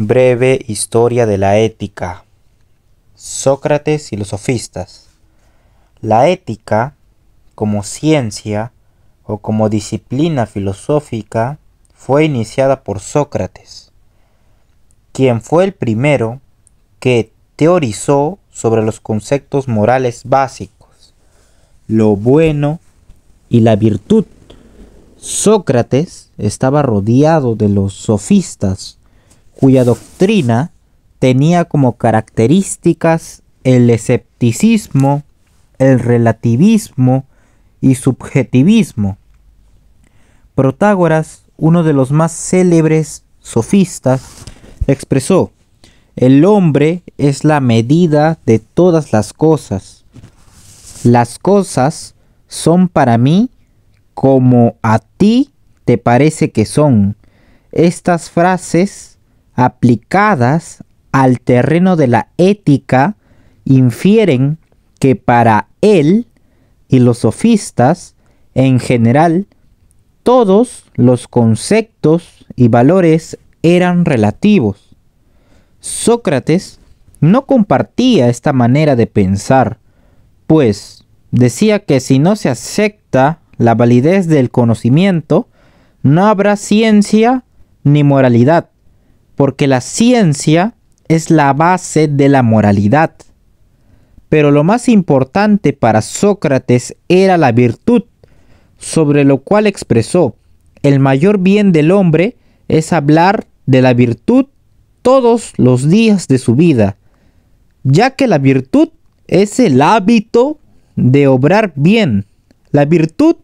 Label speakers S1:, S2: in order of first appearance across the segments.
S1: Breve historia de la ética. Sócrates y los sofistas. La ética, como ciencia o como disciplina filosófica, fue iniciada por Sócrates, quien fue el primero que teorizó sobre los conceptos morales básicos, lo bueno y la virtud. Sócrates estaba rodeado de los sofistas, cuya doctrina tenía como características el escepticismo, el relativismo y subjetivismo. Protágoras, uno de los más célebres sofistas, expresó: el hombre es la medida de todas las cosas. Las cosas son para mí como a ti te parece que son. Estas frases aplicadas al terreno de la ética infieren que para él y los sofistas en general todos los conceptos y valores eran relativos. Sócrates no compartía esta manera de pensar, pues decía que si no se acepta la validez del conocimiento, no habrá ciencia ni moralidad, porque la ciencia es la base de la moralidad. Pero lo más importante para Sócrates era la virtud, sobre lo cual expresó: el mayor bien del hombre es hablar de la virtud todos los días de su vida, ya que la virtud es el hábito de obrar bien. La virtud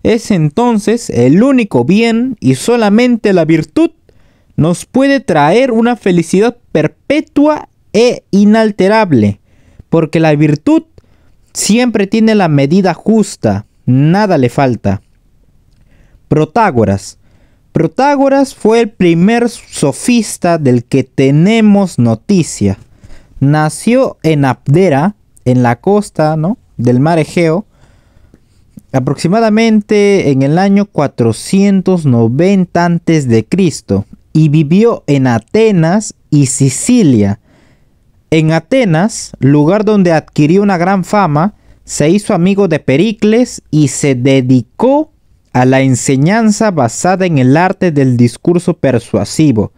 S1: es entonces el único bien, y solamente la virtud nos puede traer una felicidad perpetua e inalterable, porque la virtud siempre tiene la medida justa, nada le falta. Protágoras. Protágoras fue el primer sofista del que tenemos noticia. Nació en Abdera, en la costa, del mar Egeo, aproximadamente en el año 490 a.C., y vivió en Atenas y Sicilia. En Atenas, lugar donde adquirió una gran fama, se hizo amigo de Pericles y se dedicó a la enseñanza basada en el arte del discurso persuasivo,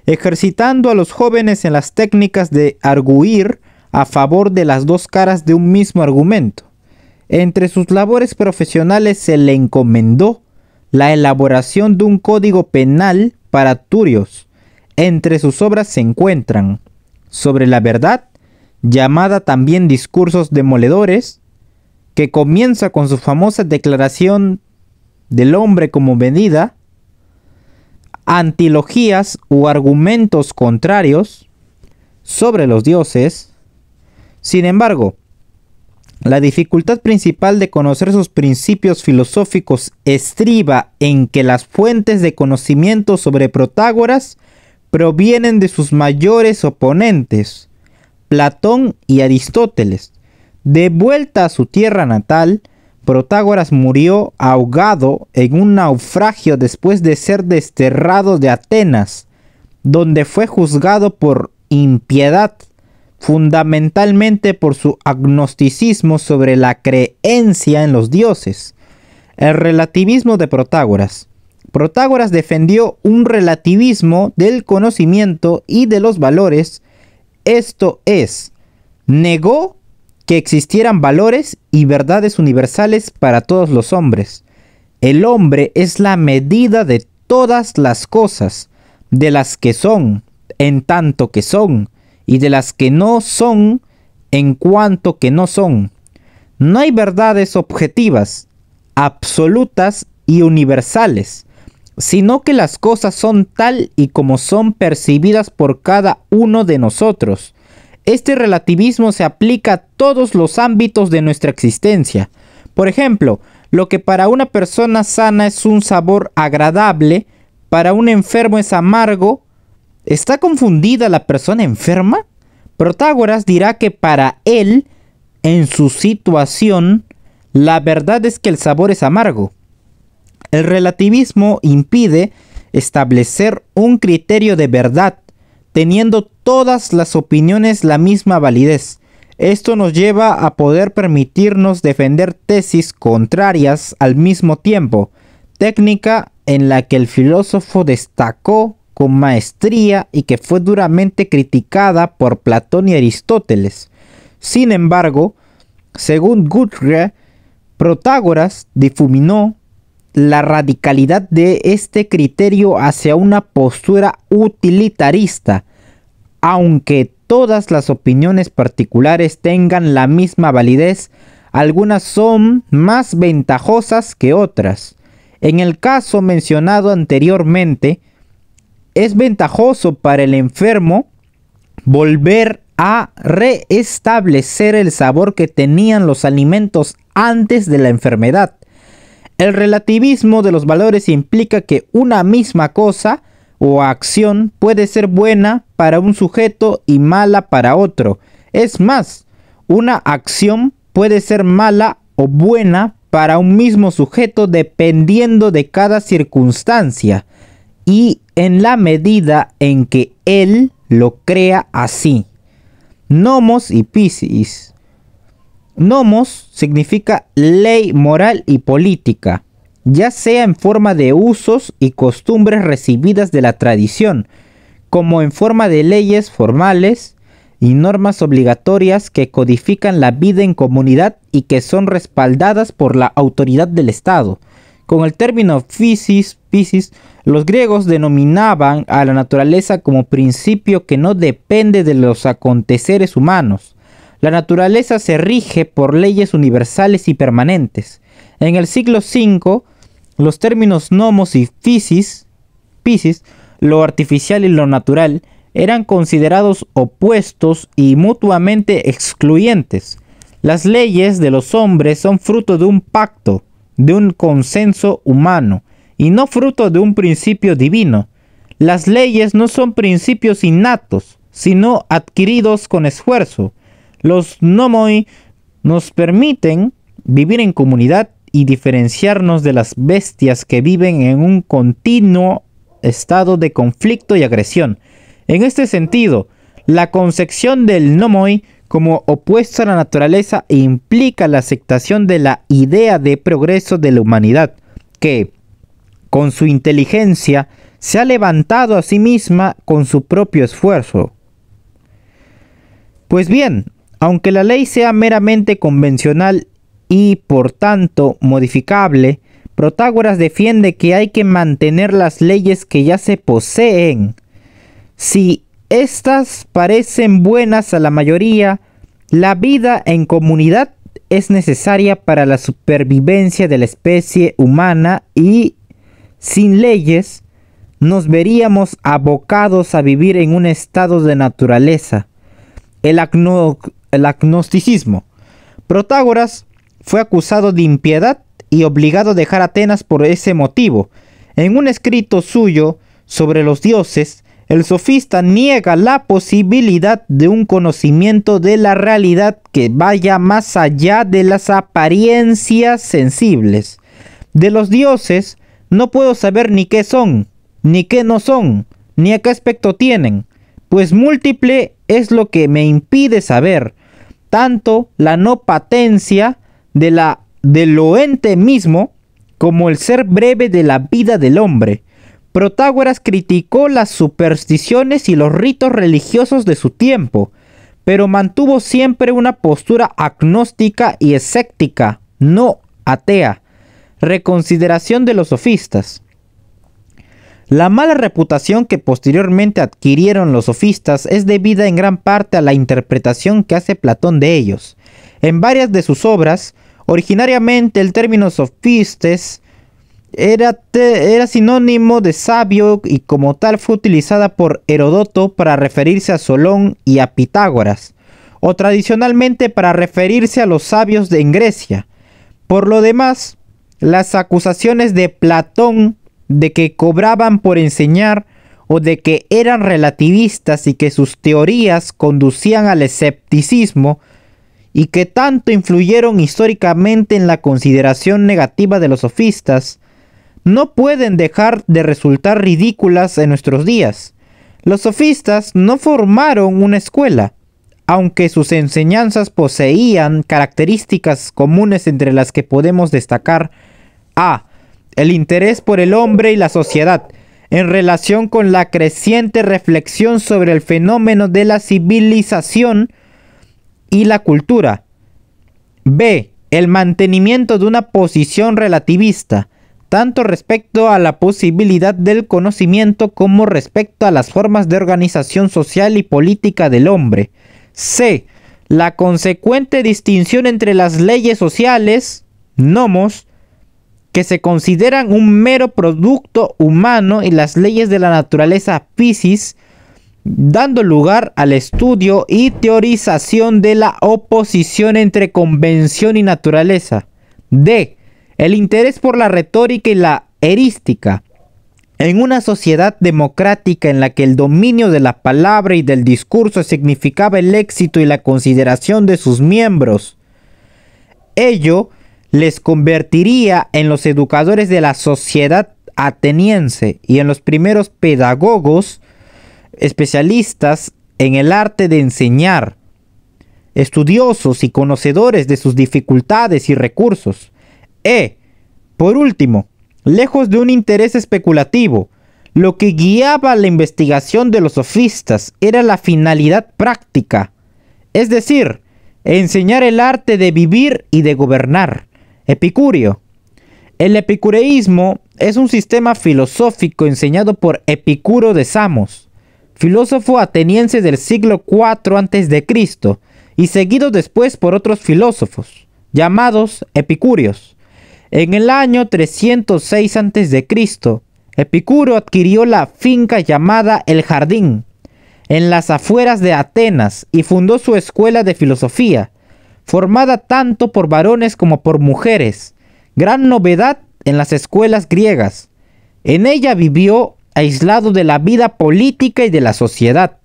S1: ejercitando a los jóvenes en las técnicas de arguir a favor de las dos caras de un mismo argumento. Entre sus labores profesionales se le encomendó la elaboración de un código penal para turios. Entre sus obras se encuentran Sobre la verdad, llamada también Discursos demoledores, que comienza con su famosa declaración del hombre como medida, Antilogías u argumentos contrarios, Sobre los dioses. Sin embargo, la dificultad principal de conocer sus principios filosóficos estriba en que las fuentes de conocimiento sobre Protágoras provienen de sus mayores oponentes, Platón y Aristóteles. De vuelta a su tierra natal, Protágoras murió ahogado en un naufragio después de ser desterrado de Atenas, donde fue juzgado por impiedad, fundamentalmente por su agnosticismo sobre la creencia en los dioses. El relativismo de Protágoras. Protágoras defendió un relativismo del conocimiento y de los valores, esto es, negó que existieran valores y verdades universales para todos los hombres. El hombre es la medida de todas las cosas, de las que son, en tanto que son, y de las que no son, en cuanto que no son. No hay verdades objetivas, absolutas y universales, sino que las cosas son tal y como son percibidas por cada uno de nosotros. Este relativismo se aplica a todos los ámbitos de nuestra existencia. Por ejemplo, lo que para una persona sana es un sabor agradable, para un enfermo es amargo. ¿Está confundida la persona enferma? Protágoras dirá que para él, en su situación, la verdad es que el sabor es amargo. El relativismo impide establecer un criterio de verdad, teniendo todas las opiniones la misma validez. Esto nos lleva a poder permitirnos defender tesis contrarias al mismo tiempo, técnica en la que el filósofo destacó con maestría y que fue duramente criticada por Platón y Aristóteles. Sin embargo, según Guthrie, Protágoras difuminó la radicalidad de este criterio hacia una postura utilitarista, aunque todas las opiniones particulares tengan la misma validez, algunas son más ventajosas que otras. En el caso mencionado anteriormente, es ventajoso para el enfermo volver a restablecer el sabor que tenían los alimentos antes de la enfermedad. El relativismo de los valores implica que una misma cosa o acción puede ser buena para un sujeto y mala para otro. Es más, una acción puede ser mala o buena para un mismo sujeto dependiendo de cada circunstancia y en la medida en que él lo crea así. Nomos y Piscis. Nomos significa ley moral y política, ya sea en forma de usos y costumbres recibidas de la tradición, como en forma de leyes formales y normas obligatorias que codifican la vida en comunidad y que son respaldadas por la autoridad del Estado. Con el término physis, los griegos denominaban a la naturaleza como principio que no depende de los aconteceres humanos. La naturaleza se rige por leyes universales y permanentes. En el siglo V, los términos nomos y physis, lo artificial y lo natural, eran considerados opuestos y mutuamente excluyentes. Las leyes de los hombres son fruto de un pacto, de un consenso humano, y no fruto de un principio divino. Las leyes no son principios innatos, sino adquiridos con esfuerzo. Los nomoi nos permiten vivir en comunidad y diferenciarnos de las bestias que viven en un continuo estado de conflicto y agresión. En este sentido, la concepción del nomoi como opuesto a la naturaleza implica la aceptación de la idea de progreso de la humanidad, que, con su inteligencia, se ha levantado a sí misma con su propio esfuerzo. Pues bien, aunque la ley sea meramente convencional y, por tanto, modificable, Protágoras defiende que hay que mantener las leyes que ya se poseen. Si estas parecen buenas a la mayoría, la vida en comunidad es necesaria para la supervivencia de la especie humana y, sin leyes, nos veríamos abocados a vivir en un estado de naturaleza. El agnosticismo. Protágoras fue acusado de impiedad y obligado a dejar Atenas por ese motivo. En un escrito suyo sobre los dioses, el sofista niega la posibilidad de un conocimiento de la realidad que vaya más allá de las apariencias sensibles. De los dioses no puedo saber ni qué son, ni qué no son, ni a qué aspecto tienen, pues múltiple es lo que me impide saber, tanto la no patencia de lo ente mismo, como el ser breve de la vida del hombre. Protágoras criticó las supersticiones y los ritos religiosos de su tiempo, pero mantuvo siempre una postura agnóstica y escéptica, no atea. Reconsideración de los sofistas. La mala reputación que posteriormente adquirieron los sofistas es debida en gran parte a la interpretación que hace Platón de ellos. En varias de sus obras, originariamente el término sofistes era sinónimo de sabio y como tal fue utilizada por Heródoto para referirse a Solón y a Pitágoras, o tradicionalmente para referirse a los sabios en Grecia. Por lo demás, las acusaciones de Platón de que cobraban por enseñar o de que eran relativistas y que sus teorías conducían al escepticismo y que tanto influyeron históricamente en la consideración negativa de los sofistas, no pueden dejar de resultar ridículas en nuestros días. Los sofistas no formaron una escuela, aunque sus enseñanzas poseían características comunes entre las que podemos destacar a. El interés por el hombre y la sociedad, en relación con la creciente reflexión sobre el fenómeno de la civilización y la cultura. B. El mantenimiento de una posición relativista, tanto respecto a la posibilidad del conocimiento como respecto a las formas de organización social y política del hombre. C. La consecuente distinción entre las leyes sociales, nomos, que se consideran un mero producto humano, y las leyes de la naturaleza, physis, dando lugar al estudio y teorización de la oposición entre convención y naturaleza. D. El interés por la retórica y la erística. En una sociedad democrática en la que el dominio de la palabra y del discurso significaba el éxito y la consideración de sus miembros, ello les convertiría en los educadores de la sociedad ateniense y en los primeros pedagogos especialistas en el arte de enseñar, estudiosos y conocedores de sus dificultades y recursos. Por último, lejos de un interés especulativo, lo que guiaba la investigación de los sofistas era la finalidad práctica, es decir, enseñar el arte de vivir y de gobernar. Epicurio. El epicureísmo es un sistema filosófico enseñado por Epicuro de Samos, filósofo ateniense del siglo IV a.C., y seguido después por otros filósofos, llamados epicúreos. En el año 306 a.C., Epicuro adquirió la finca llamada El Jardín, en las afueras de Atenas, y fundó su escuela de filosofía, formada tanto por varones como por mujeres, gran novedad en las escuelas griegas. En ella vivió aislado de la vida política y de la sociedad,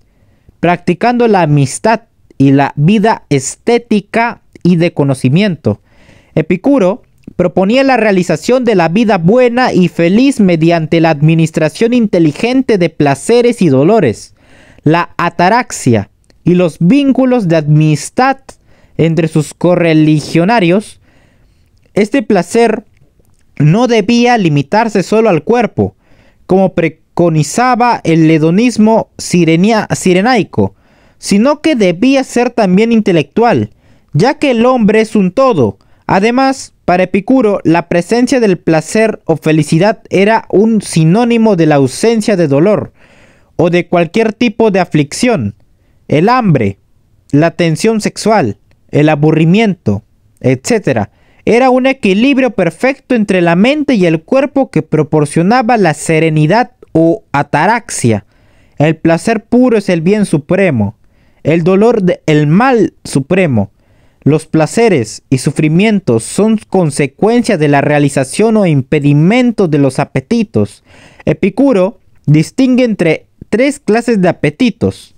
S1: practicando la amistad y la vida estética y de conocimiento. Epicuro proponía la realización de la vida buena y feliz mediante la administración inteligente de placeres y dolores, la ataraxia y los vínculos de amistad entre sus correligionarios. Este placer no debía limitarse solo al cuerpo, como preconizaba el hedonismo sirenaico, sino que debía ser también intelectual, ya que el hombre es un todo. Además, para Epicuro, la presencia del placer o felicidad era un sinónimo de la ausencia de dolor o de cualquier tipo de aflicción. El hambre, la tensión sexual, el aburrimiento, etc., era un equilibrio perfecto entre la mente y el cuerpo que proporcionaba la serenidad o ataraxia. El placer puro es el bien supremo, el dolor el mal supremo. Los placeres y sufrimientos son consecuencia de la realización o impedimento de los apetitos. Epicuro distingue entre tres clases de apetitos: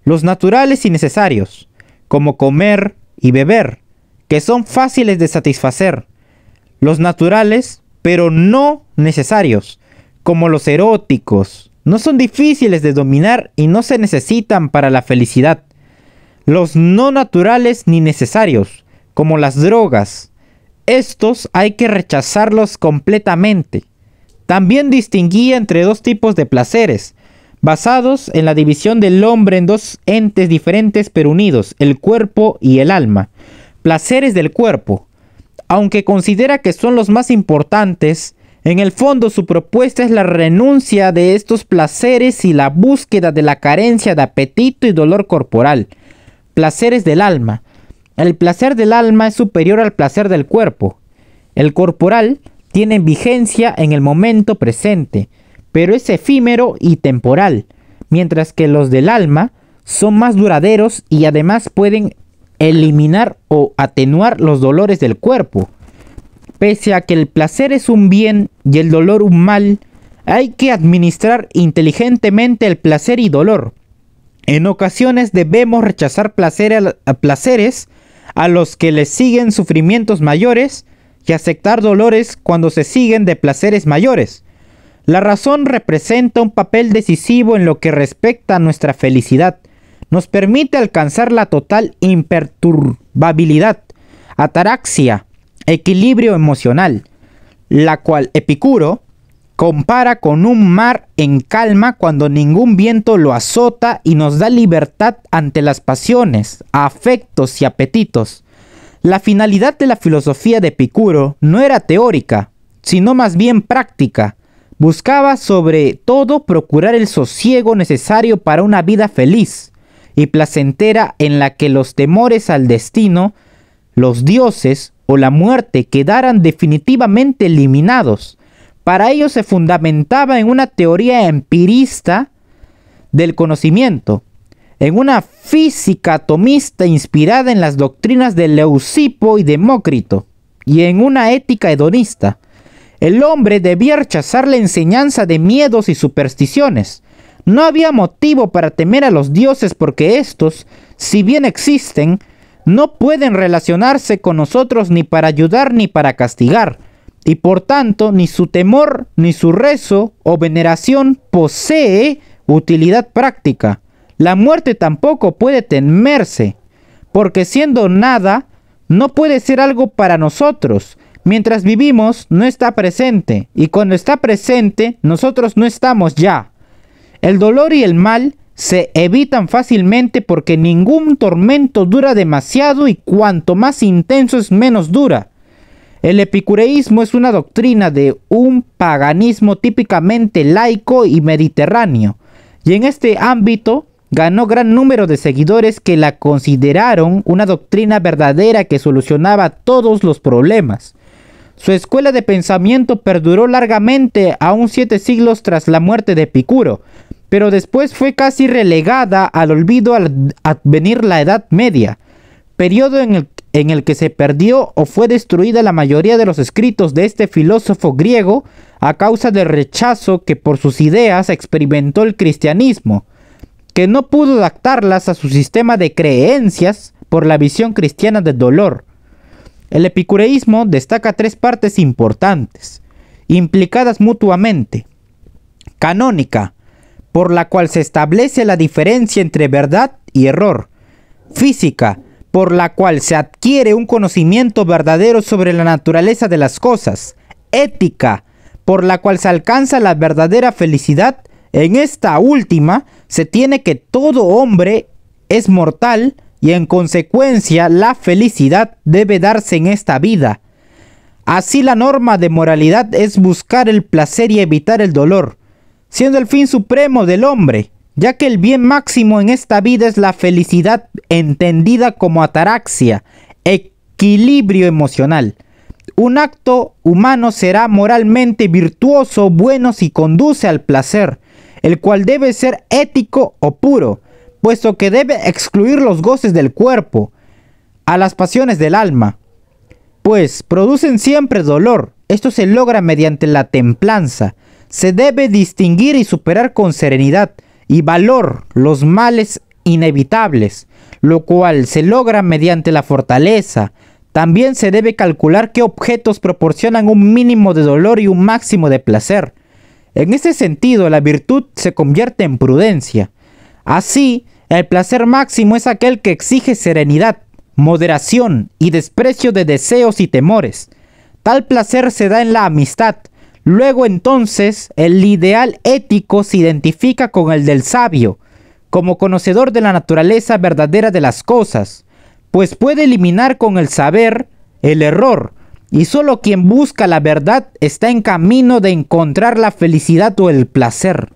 S1: los naturales y necesarios, como comer y beber, que son fáciles de satisfacer; los naturales, pero no necesarios, como los eróticos, no son difíciles de dominar y no se necesitan para la felicidad; los no naturales ni necesarios, como las drogas, estos hay que rechazarlos completamente. También distinguía entre dos tipos de placeres, basados en la división del hombre en dos entes diferentes pero unidos, el cuerpo y el alma. Placeres del cuerpo. Aunque considera que son los más importantes, en el fondo su propuesta es la renuncia de estos placeres y la búsqueda de la carencia de apetito y dolor corporal. Placeres del alma. El placer del alma es superior al placer del cuerpo. El corporal tiene vigencia en el momento presente, pero es efímero y temporal, mientras que los del alma son más duraderos y además pueden eliminar o atenuar los dolores del cuerpo. Pese a que el placer es un bien y el dolor un mal, hay que administrar inteligentemente el placer y dolor. En ocasiones debemos rechazar placeres a los que les siguen sufrimientos mayores y aceptar dolores cuando se siguen de placeres mayores. La razón representa un papel decisivo en lo que respecta a nuestra felicidad. Nos permite alcanzar la total imperturbabilidad, ataraxia, equilibrio emocional, la cual Epicuro compara con un mar en calma cuando ningún viento lo azota y nos da libertad ante las pasiones, afectos y apetitos. La finalidad de la filosofía de Epicuro no era teórica, sino más bien práctica. Buscaba sobre todo procurar el sosiego necesario para una vida feliz y placentera en la que los temores al destino, los dioses o la muerte quedaran definitivamente eliminados. Para ello se fundamentaba en una teoría empirista del conocimiento, en una física atomista inspirada en las doctrinas de Leucipo y Demócrito, y en una ética hedonista. El hombre debía rechazar la enseñanza de miedos y supersticiones. No había motivo para temer a los dioses porque estos, si bien existen, no pueden relacionarse con nosotros ni para ayudar ni para castigar, y por tanto ni su temor ni su rezo o veneración posee utilidad práctica. La muerte tampoco puede temerse, porque siendo nada, no puede ser algo para nosotros. Mientras vivimos, no está presente, y cuando está presente, nosotros no estamos ya. El dolor y el mal se evitan fácilmente porque ningún tormento dura demasiado y cuanto más intenso es menos dura. El epicureísmo es una doctrina de un paganismo típicamente laico y mediterráneo, y en este ámbito ganó gran número de seguidores que la consideraron una doctrina verdadera que solucionaba todos los problemas. Su escuela de pensamiento perduró largamente, aún 7 siglos tras la muerte de Epicuro, pero después fue casi relegada al olvido al advenir la Edad Media, periodo en el que se perdió o fue destruida la mayoría de los escritos de este filósofo griego a causa del rechazo que por sus ideas experimentó el cristianismo, que no pudo adaptarlas a su sistema de creencias por la visión cristiana del dolor. El epicureísmo destaca 3 partes importantes, implicadas mutuamente. Canónica, por la cual se establece la diferencia entre verdad y error. Física, por la cual se adquiere un conocimiento verdadero sobre la naturaleza de las cosas. Ética, por la cual se alcanza la verdadera felicidad. En esta última se tiene que todo hombre es mortal y en consecuencia la felicidad debe darse en esta vida. Así la norma de moralidad es buscar el placer y evitar el dolor, siendo el fin supremo del hombre, ya que el bien máximo en esta vida es la felicidad entendida como ataraxia, equilibrio emocional. Un acto humano será moralmente virtuoso o bueno si conduce al placer, el cual debe ser ético o puro, puesto que debe excluir los goces del cuerpo, a las pasiones del alma, pues producen siempre dolor. Esto se logra mediante la templanza. Se debe distinguir y superar con serenidad y valor los males inevitables, lo cual se logra mediante la fortaleza. También se debe calcular qué objetos proporcionan un mínimo de dolor y un máximo de placer. En ese sentido, la virtud se convierte en prudencia. Así, el placer máximo es aquel que exige serenidad, moderación y desprecio de deseos y temores. Tal placer se da en la amistad. Luego entonces, el ideal ético se identifica con el del sabio, como conocedor de la naturaleza verdadera de las cosas, pues puede eliminar con el saber el error, y solo quien busca la verdad está en camino de encontrar la felicidad o el placer.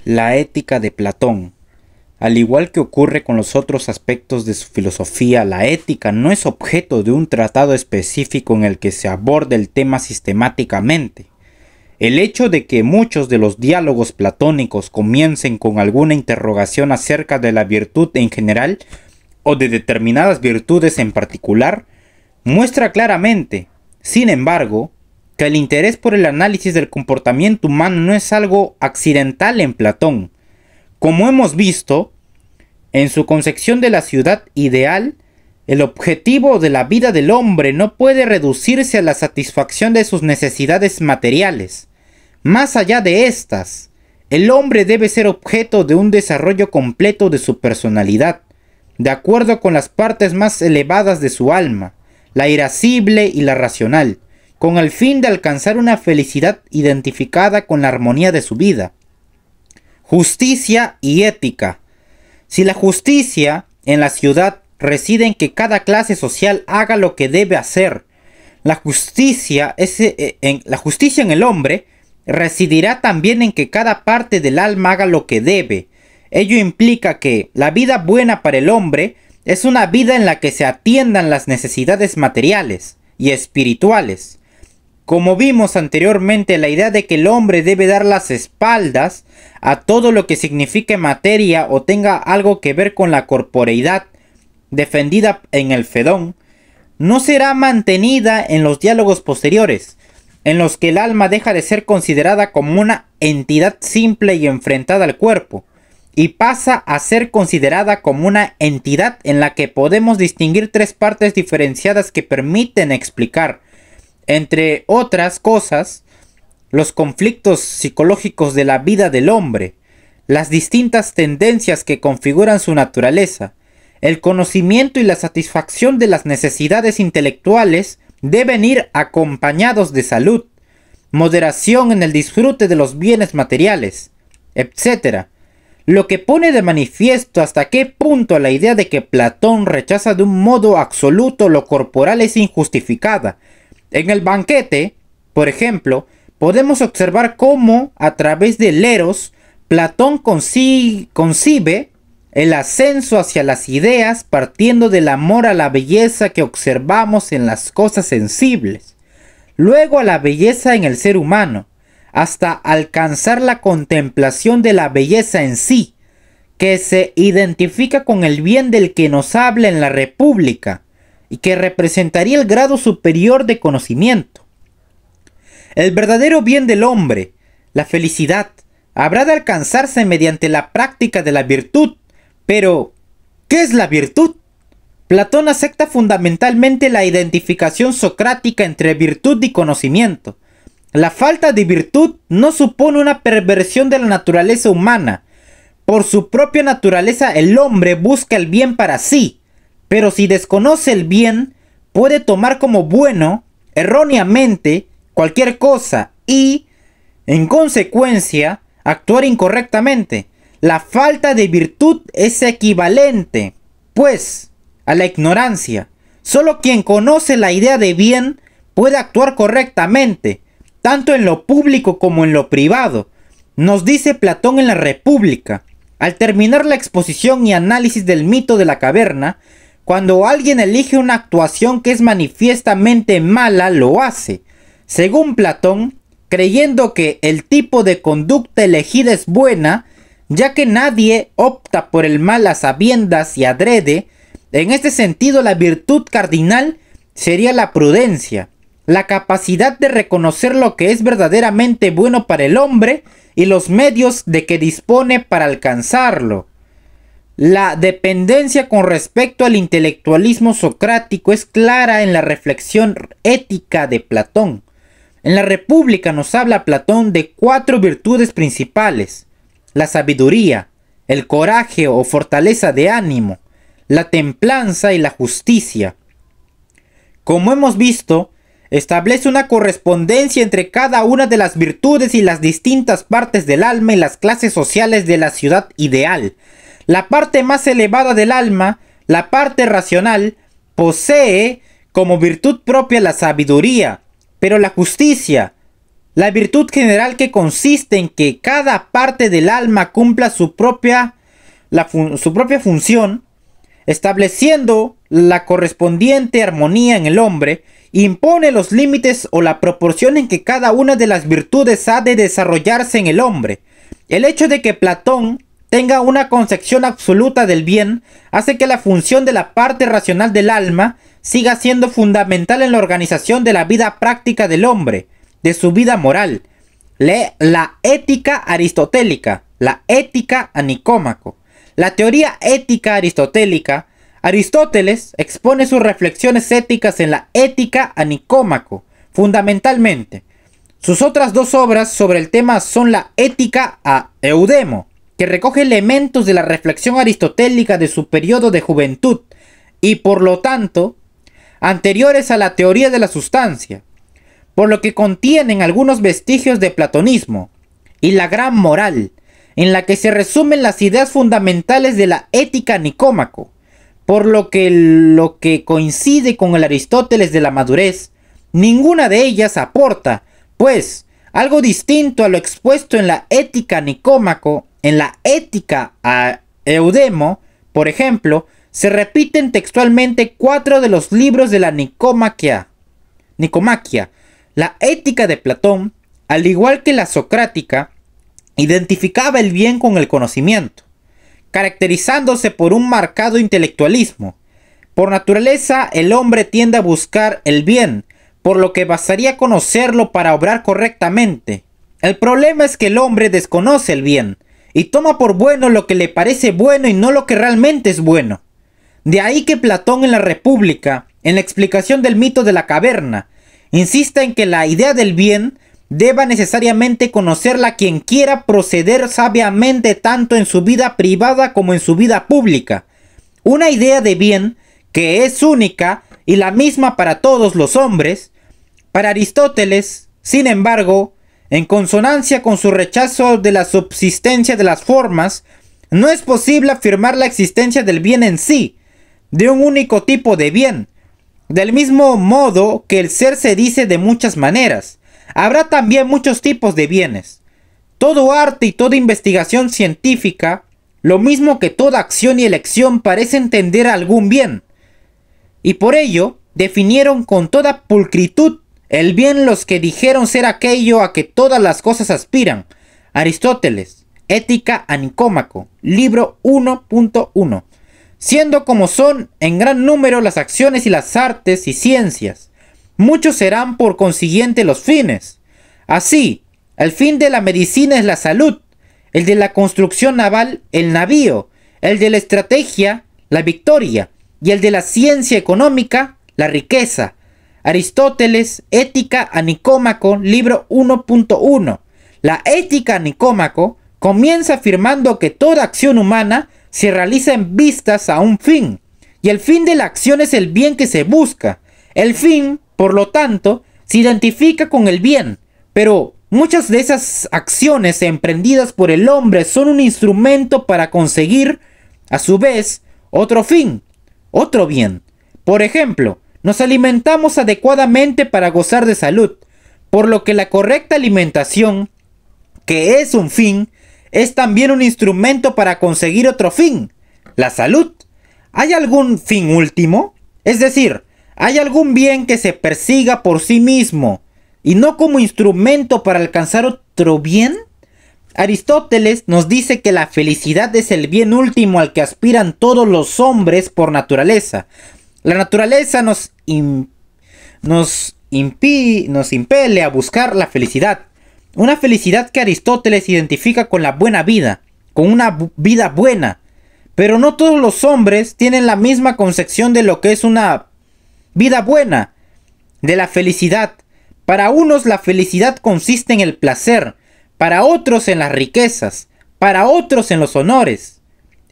S1: La ética de Platón. Al igual que ocurre con los otros aspectos de su filosofía, la ética no es objeto de un tratado específico en el que se aborde el tema sistemáticamente. El hecho de que muchos de los diálogos platónicos comiencen con alguna interrogación acerca de la virtud en general o de determinadas virtudes en particular, muestra claramente, sin embargo, que el interés por el análisis del comportamiento humano no es algo accidental en Platón. Como hemos visto, en su concepción de la ciudad ideal, El objetivo de la vida del hombre no puede reducirse a la satisfacción de sus necesidades materiales. Más allá de estas, el hombre debe ser objeto de un desarrollo completo de su personalidad, de acuerdo con las partes más elevadas de su alma, la irascible y la racional, con el fin de alcanzar una felicidad identificada con la armonía de su vida. Justicia y ética. Si la justicia en la ciudad reside en que cada clase social haga lo que debe hacer, la justicia en el hombre residirá también en que cada parte del alma haga lo que debe. Ello implica que la vida buena para el hombre es una vida en la que se atiendan las necesidades materiales y espirituales. Como vimos anteriormente, la idea de que el hombre debe dar las espaldas a todo lo que signifique materia o tenga algo que ver con la corporeidad defendida en el Fedón, no será mantenida en los diálogos posteriores, en los que el alma deja de ser considerada como una entidad simple y enfrentada al cuerpo, y pasa a ser considerada como una entidad en la que podemos distinguir tres partes diferenciadas que permiten explicar, entre otras cosas, los conflictos psicológicos de la vida del hombre, las distintas tendencias que configuran su naturaleza, el conocimiento y la satisfacción de las necesidades intelectuales deben ir acompañados de salud, moderación en el disfrute de los bienes materiales, etc. Lo que pone de manifiesto hasta qué punto la idea de que Platón rechaza de un modo absoluto lo corporal es injustificada. En el banquete, por ejemplo, podemos observar cómo, a través del Eros, Platón concibe el ascenso hacia las ideas partiendo del amor a la belleza que observamos en las cosas sensibles, luego a la belleza en el ser humano, hasta alcanzar la contemplación de la belleza en sí, que se identifica con el bien del que nos habla en la República, y que representaría el grado superior de conocimiento. El verdadero bien del hombre, la felicidad, habrá de alcanzarse mediante la práctica de la virtud. Pero, ¿qué es la virtud? Platón acepta fundamentalmente la identificación socrática entre virtud y conocimiento. La falta de virtud no supone una perversión de la naturaleza humana. Por su propia naturaleza el hombre busca el bien para sí, pero si desconoce el bien, puede tomar como bueno, erróneamente, cualquier cosa y, en consecuencia, actuar incorrectamente. La falta de virtud es equivalente, pues, a la ignorancia. Solo quien conoce la idea de bien puede actuar correctamente, tanto en lo público como en lo privado. Nos dice Platón en la República, al terminar la exposición y análisis del mito de la caverna, cuando alguien elige una actuación que es manifiestamente mala, lo hace, según Platón, creyendo que el tipo de conducta elegida es buena, ya que nadie opta por el mal a sabiendas y adrede. En este sentido, la virtud cardinal sería la prudencia, la capacidad de reconocer lo que es verdaderamente bueno para el hombre y los medios de que dispone para alcanzarlo. La dependencia con respecto al intelectualismo socrático es clara en la reflexión ética de Platón. En la República nos habla Platón de 4 virtudes principales: la sabiduría, el coraje o fortaleza de ánimo, la templanza y la justicia. Como hemos visto, establece una correspondencia entre cada una de las virtudes y las distintas partes del alma y las clases sociales de la ciudad ideal. La parte más elevada del alma, la parte racional, posee como virtud propia la sabiduría, pero la justicia, la virtud general que consiste en que cada parte del alma cumpla su propia función, estableciendo la correspondiente armonía en el hombre, impone los límites o la proporción en que cada una de las virtudes ha de desarrollarse en el hombre. El hecho de que Platón tenga una concepción absoluta del bien hace que la función de la parte racional del alma siga siendo fundamental en la organización de la vida práctica del hombre, de su vida moral. La ética aristotélica, la ética a Nicómaco. La teoría ética aristotélica Aristóteles expone sus reflexiones éticas en la Ética a Nicómaco, fundamentalmente. Sus otras dos obras sobre el tema son la Ética a Eudemo, que recoge elementos de la reflexión aristotélica de su periodo de juventud y, por lo tanto, anteriores a la teoría de la sustancia, por lo que contienen algunos vestigios de platonismo, y la Gran Moral, en la que se resumen las ideas fundamentales de la Ética a Nicómaco, por lo que coincide con el Aristóteles de la madurez, ninguna de ellas aporta, pues, algo distinto a lo expuesto en la Ética a Nicómaco. En la Ética a Eudemo, por ejemplo, se repiten textualmente 4 de los libros de la Nicomaquia. La Ética de Platón, al igual que la socrática, identificaba el bien con el conocimiento, caracterizándose por un marcado intelectualismo. Por naturaleza, el hombre tiende a buscar el bien, por lo que bastaría conocerlo para obrar correctamente. El problema es que el hombre desconoce el bien, y toma por bueno lo que le parece bueno y no lo que realmente es bueno. De ahí que Platón en la República, en la explicación del mito de la caverna, insista en que la idea del bien deba necesariamente conocerla quien quiera proceder sabiamente tanto en su vida privada como en su vida pública. Una idea de bien que es única y la misma para todos los hombres. Para Aristóteles, sin embargo, en consonancia con su rechazo de la subsistencia de las formas, no es posible afirmar la existencia del bien en sí, de un único tipo de bien. Del mismo modo que el ser se dice de muchas maneras, habrá también muchos tipos de bienes. Todo arte y toda investigación científica, lo mismo que toda acción y elección, parece entender algún bien. Y por ello, definieron con toda pulcritud el bien los que dijeron ser aquello a que todas las cosas aspiran. Aristóteles, Ética a Nicómaco, libro 1.1. Siendo como son en gran número las acciones y las artes y ciencias, muchos serán por consiguiente los fines. Así, el fin de la medicina es la salud, el de la construcción naval, el navío, el de la estrategia, la victoria, y el de la ciencia económica, la riqueza. Aristóteles, Ética a Nicómaco, libro 1.1. La Ética a Nicómaco comienza afirmando que toda acción humana se realiza en vistas a un fin, y el fin de la acción es el bien que se busca. El fin, por lo tanto, se identifica con el bien, pero muchas de esas acciones emprendidas por el hombre son un instrumento para conseguir, a su vez, otro fin, otro bien. Por ejemplo, nos alimentamos adecuadamente para gozar de salud, por lo que la correcta alimentación, que es un fin, es también un instrumento para conseguir otro fin, la salud. ¿Hay algún fin último? Es decir, ¿hay algún bien que se persiga por sí mismo y no como instrumento para alcanzar otro bien? Aristóteles nos dice que la felicidad es el bien último al que aspiran todos los hombres por naturaleza. La naturaleza nos impele a buscar la felicidad. Una felicidad que Aristóteles identifica con la buena vida, con una vida buena. Pero no todos los hombres tienen la misma concepción de lo que es una vida buena, de la felicidad. Para unos la felicidad consiste en el placer, para otros en las riquezas, para otros en los honores,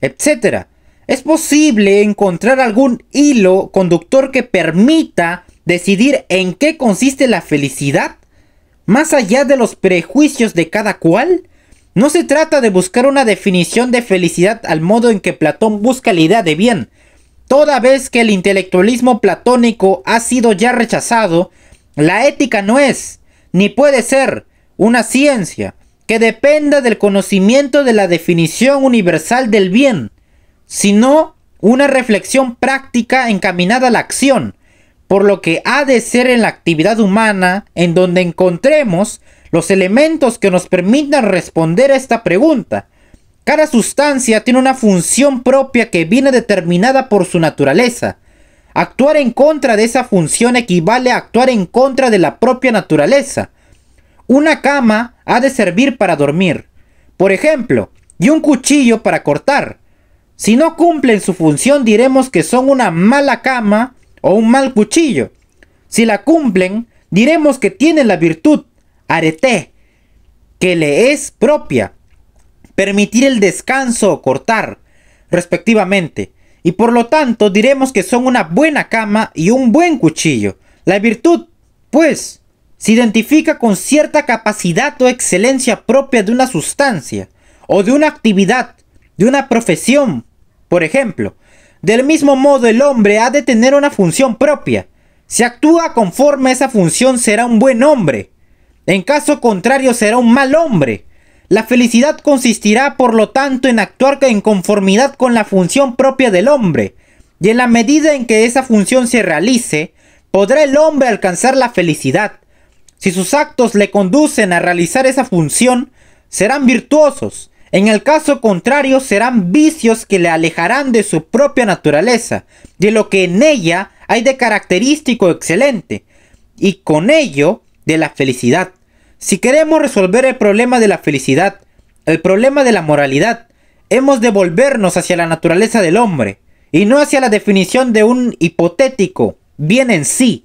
S1: etc. ¿Es posible encontrar algún hilo conductor que permita decidir en qué consiste la felicidad? Más allá de los prejuicios de cada cual, no se trata de buscar una definición de felicidad al modo en que Platón busca la idea de bien. Toda vez que el intelectualismo platónico ha sido ya rechazado, la ética no es, ni puede ser, una ciencia que dependa del conocimiento de la definición universal del bien, sino una reflexión práctica encaminada a la acción, por lo que ha de ser en la actividad humana en donde encontremos los elementos que nos permitan responder a esta pregunta. Cada sustancia tiene una función propia que viene determinada por su naturaleza. Actuar en contra de esa función equivale a actuar en contra de la propia naturaleza. Una cama ha de servir para dormir, por ejemplo, y un cuchillo para cortar. Si no cumplen su función, diremos que son una mala cama o un mal cuchillo. Si la cumplen, diremos que tienen la virtud, arete, que le es propia, permitir el descanso o cortar, respectivamente. Y por lo tanto diremos que son una buena cama y un buen cuchillo. La virtud, pues, se identifica con cierta capacidad o excelencia propia de una sustancia, o de una actividad, de una profesión. Por ejemplo, del mismo modo el hombre ha de tener una función propia. Si actúa conforme a esa función será un buen hombre. En caso contrario será un mal hombre. La felicidad consistirá por lo tanto en actuar en conformidad con la función propia del hombre. Y en la medida en que esa función se realice, podrá el hombre alcanzar la felicidad. Si sus actos le conducen a realizar esa función, serán virtuosos. En el caso contrario serán vicios que le alejarán de su propia naturaleza, de lo que en ella hay de característico excelente, y con ello de la felicidad. Si queremos resolver el problema de la felicidad, el problema de la moralidad, hemos de volvernos hacia la naturaleza del hombre, y no hacia la definición de un hipotético bien en sí.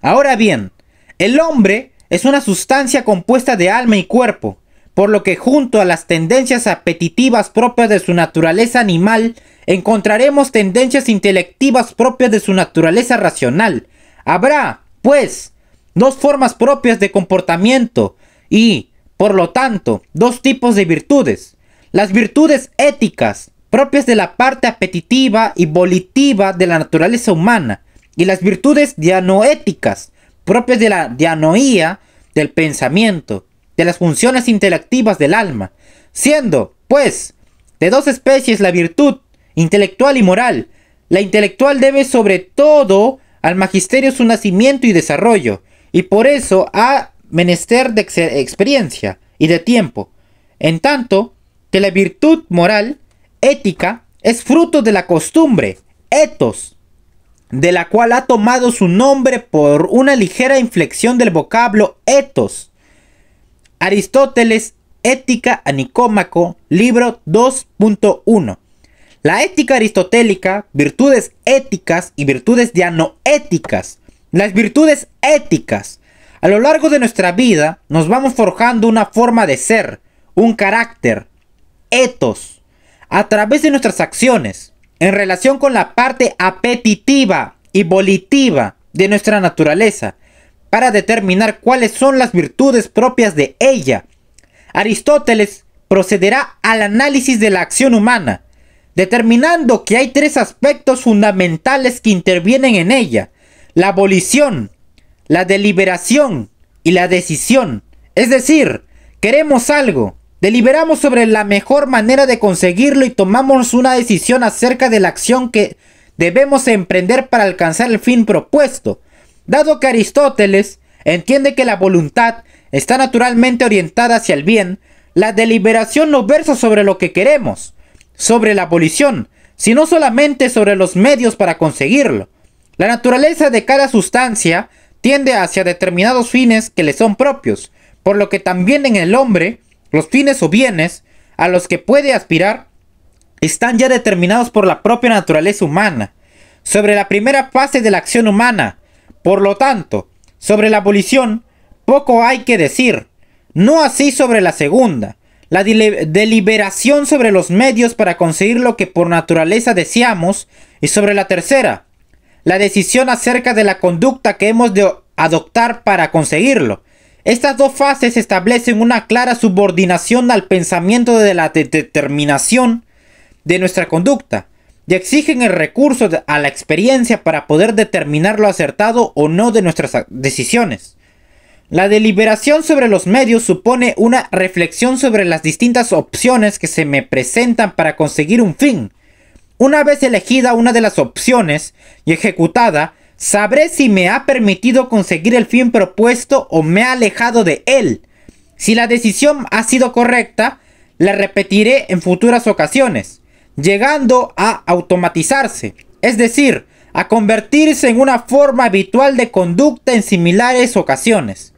S1: Ahora bien, el hombre es una sustancia compuesta de alma y cuerpo, por lo que junto a las tendencias apetitivas propias de su naturaleza animal, encontraremos tendencias intelectivas propias de su naturaleza racional. Habrá, pues, dos formas propias de comportamiento y, por lo tanto, dos tipos de virtudes. Las virtudes éticas, propias de la parte apetitiva y volitiva de la naturaleza humana, y las virtudes dianoéticas, propias de la dianoía del pensamiento, de las funciones intelectivas del alma, siendo, pues, de dos especies la virtud, intelectual y moral. La intelectual debe sobre todo al magisterio su nacimiento y desarrollo, y por eso ha menester de experiencia y de tiempo, en tanto que la virtud moral, ética, es fruto de la costumbre, ethos, de la cual ha tomado su nombre por una ligera inflexión del vocablo ethos. Aristóteles, Ética a Nicómaco, libro 2.1. La ética aristotélica, virtudes éticas y virtudes dianoéticas. Las virtudes éticas. A lo largo de nuestra vida nos vamos forjando una forma de ser, un carácter, ethos, a través de nuestras acciones, en relación con la parte apetitiva y volitiva de nuestra naturaleza, para determinar cuáles son las virtudes propias de ella. Aristóteles procederá al análisis de la acción humana, determinando que hay tres aspectos fundamentales que intervienen en ella: la volición, la deliberación y la decisión. Es decir, queremos algo, deliberamos sobre la mejor manera de conseguirlo y tomamos una decisión acerca de la acción que debemos emprender para alcanzar el fin propuesto. Dado que Aristóteles entiende que la voluntad está naturalmente orientada hacia el bien, la deliberación no versa sobre lo que queremos, sobre la volición, sino solamente sobre los medios para conseguirlo. La naturaleza de cada sustancia tiende hacia determinados fines que le son propios, por lo que también en el hombre, los fines o bienes a los que puede aspirar están ya determinados por la propia naturaleza humana. Sobre la primera fase de la acción humana, por lo tanto, sobre la volición, poco hay que decir. No así sobre la segunda, la deliberación sobre los medios para conseguir lo que por naturaleza deseamos, y sobre la tercera, la decisión acerca de la conducta que hemos de adoptar para conseguirlo. Estas dos fases establecen una clara subordinación al pensamiento de la determinación de nuestra conducta, y exigen el recurso a la experiencia para poder determinar lo acertado o no de nuestras decisiones. La deliberación sobre los medios supone una reflexión sobre las distintas opciones que se me presentan para conseguir un fin. Una vez elegida una de las opciones y ejecutada, sabré si me ha permitido conseguir el fin propuesto o me ha alejado de él. Si la decisión ha sido correcta, la repetiré en futuras ocasiones, llegando a automatizarse, es decir, a convertirse en una forma habitual de conducta en similares ocasiones.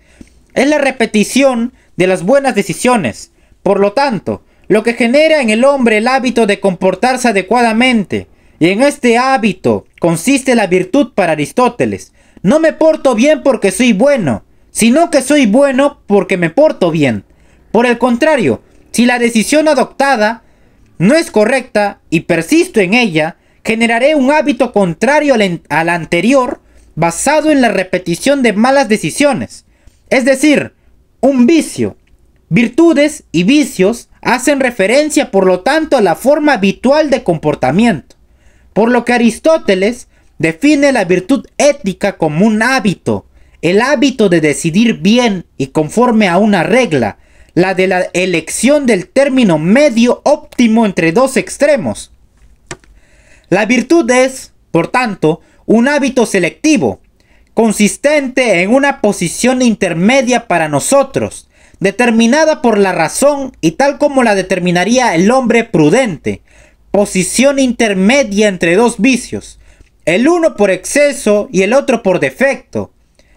S1: Es la repetición de las buenas decisiones. Por lo tanto, lo que genera en el hombre el hábito de comportarse adecuadamente. Y en este hábito consiste la virtud para Aristóteles. No me porto bien porque soy bueno, sino que soy bueno porque me porto bien. Por el contrario, si la decisión adoptada no es correcta y persisto en ella, generaré un hábito contrario al anterior, basado en la repetición de malas decisiones. Es decir, un vicio. Virtudes y vicios hacen referencia, por lo tanto, a la forma habitual de comportamiento. Por lo que Aristóteles define la virtud ética como un hábito, el hábito de decidir bien y conforme a una regla, la de la elección del término medio óptimo entre dos extremos. La virtud es, por tanto, un hábito selectivo, consistente en una posición intermedia para nosotros, determinada por la razón y tal como la determinaría el hombre prudente, posición intermedia entre dos vicios, el uno por exceso y el otro por defecto.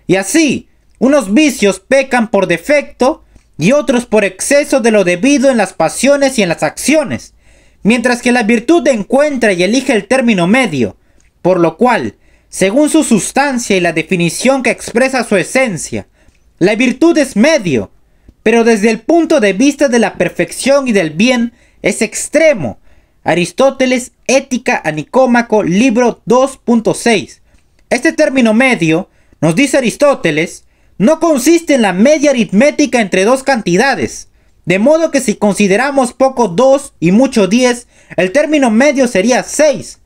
S1: Y así, unos vicios pecan por defecto y otros por exceso de lo debido en las pasiones y en las acciones, mientras que la virtud encuentra y elige el término medio, por lo cual, según su sustancia y la definición que expresa su esencia, la virtud es medio, pero desde el punto de vista de la perfección y del bien es extremo. Aristóteles, Ética a Nicómaco, libro 2.6. Este término medio, nos dice Aristóteles, no consiste en la media aritmética entre dos cantidades, de modo que si consideramos poco 2 y mucho 10, el término medio sería 6.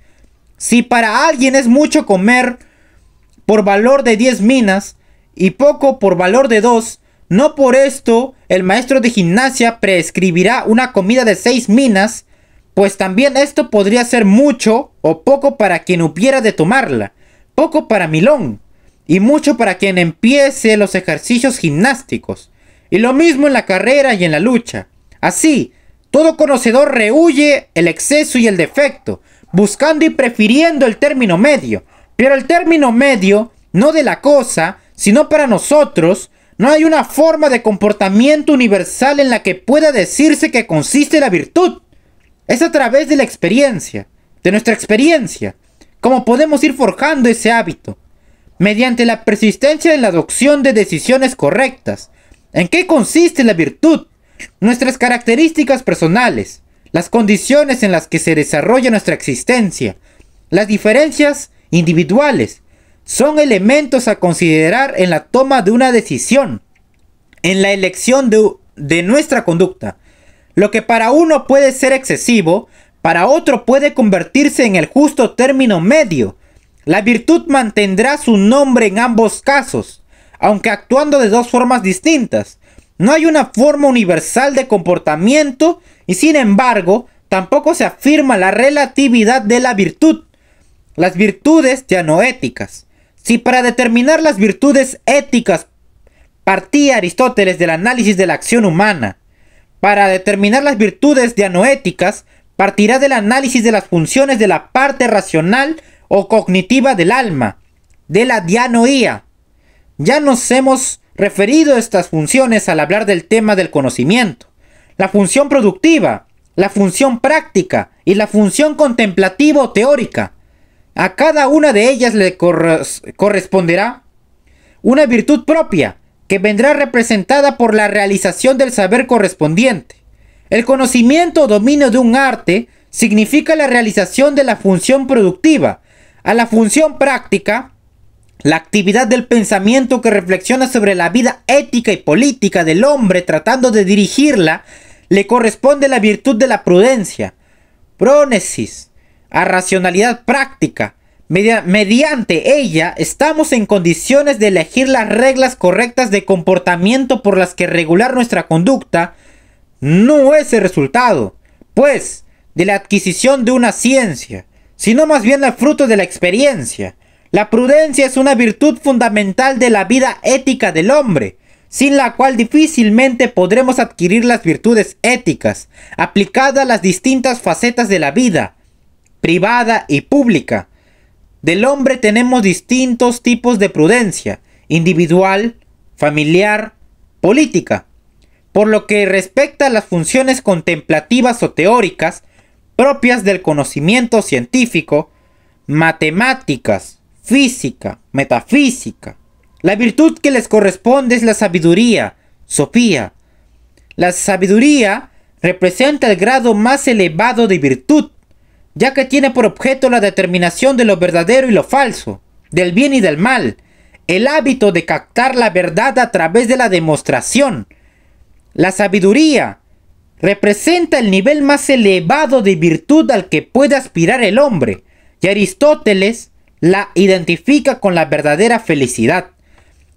S1: Si para alguien es mucho comer por valor de 10 minas y poco por valor de 2, no por esto el maestro de gimnasia prescribirá una comida de 6 minas, pues también esto podría ser mucho o poco para quien hubiera de tomarla, poco para Milón, y mucho para quien empiece los ejercicios gimnásticos. Y lo mismo en la carrera y en la lucha. Así, todo conocedor rehúye el exceso y el defecto, buscando y prefiriendo el término medio. Pero el término medio, no de la cosa, sino para nosotros, no hay una forma de comportamiento universal en la que pueda decirse que consiste la virtud. Es a través de la experiencia, de nuestra experiencia, como podemos ir forjando ese hábito, mediante la persistencia en la adopción de decisiones correctas. ¿En qué consiste la virtud? Nuestras características personales, las condiciones en las que se desarrolla nuestra existencia, las diferencias individuales, son elementos a considerar en la toma de una decisión, en la elección de nuestra conducta. Lo que para uno puede ser excesivo, para otro puede convertirse en el justo término medio. La virtud mantendrá su nombre en ambos casos, aunque actuando de dos formas distintas. No hay una forma universal de comportamiento y sin embargo tampoco se afirma la relatividad de la virtud. Las virtudes dianoéticas. Si para determinar las virtudes éticas partía Aristóteles del análisis de la acción humana, para determinar las virtudes dianoéticas partirá del análisis de las funciones de la parte racional o cognitiva del alma, de la dianoía. Ya nos hemos referido a estas funciones al hablar del tema del conocimiento. La función productiva, la función práctica y la función contemplativa o teórica. A cada una de ellas le corresponderá una virtud propia, que vendrá representada por la realización del saber correspondiente. El conocimiento o dominio de un arte significa la realización de la función productiva. A la función práctica, la actividad del pensamiento que reflexiona sobre la vida ética y política del hombre tratando de dirigirla, le corresponde la virtud de la prudencia. Prónesis, a racionalidad práctica. Mediante ella estamos en condiciones de elegir las reglas correctas de comportamiento por las que regular nuestra conducta. No es el resultado, pues, de la adquisición de una ciencia, sino más bien el fruto de la experiencia. La prudencia es una virtud fundamental de la vida ética del hombre, sin la cual difícilmente podremos adquirir las virtudes éticas, aplicadas a las distintas facetas de la vida, privada y pública. Del hombre tenemos distintos tipos de prudencia, individual, familiar, política. por lo que respecta a las funciones contemplativas o teóricas propias del conocimiento científico, matemáticas, física, metafísica, la virtud que les corresponde es la sabiduría, Sophia. La sabiduría representa el grado más elevado de virtud, ya que tiene por objeto la determinación de lo verdadero y lo falso, del bien y del mal, el hábito de captar la verdad a través de la demostración. La sabiduría representa el nivel más elevado de virtud al que puede aspirar el hombre, y Aristóteles la identifica con la verdadera felicidad.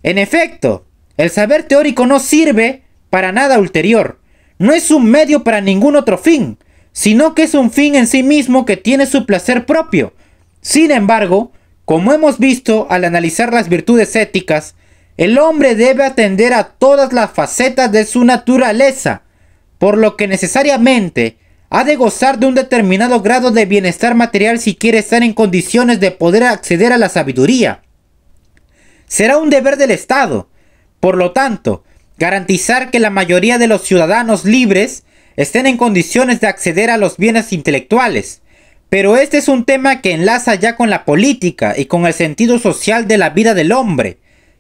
S1: En efecto, el saber teórico no sirve para nada ulterior, no es un medio para ningún otro fin, sino que es un fin en sí mismo que tiene su placer propio. Sin embargo, como hemos visto al analizar las virtudes éticas, el hombre debe atender a todas las facetas de su naturaleza, por lo que necesariamente ha de gozar de un determinado grado de bienestar material si quiere estar en condiciones de poder acceder a la sabiduría. Será un deber del Estado, por lo tanto, garantizar que la mayoría de los ciudadanos libres estén en condiciones de acceder a los bienes intelectuales. Pero este es un tema que enlaza ya con la política y con el sentido social de la vida del hombre,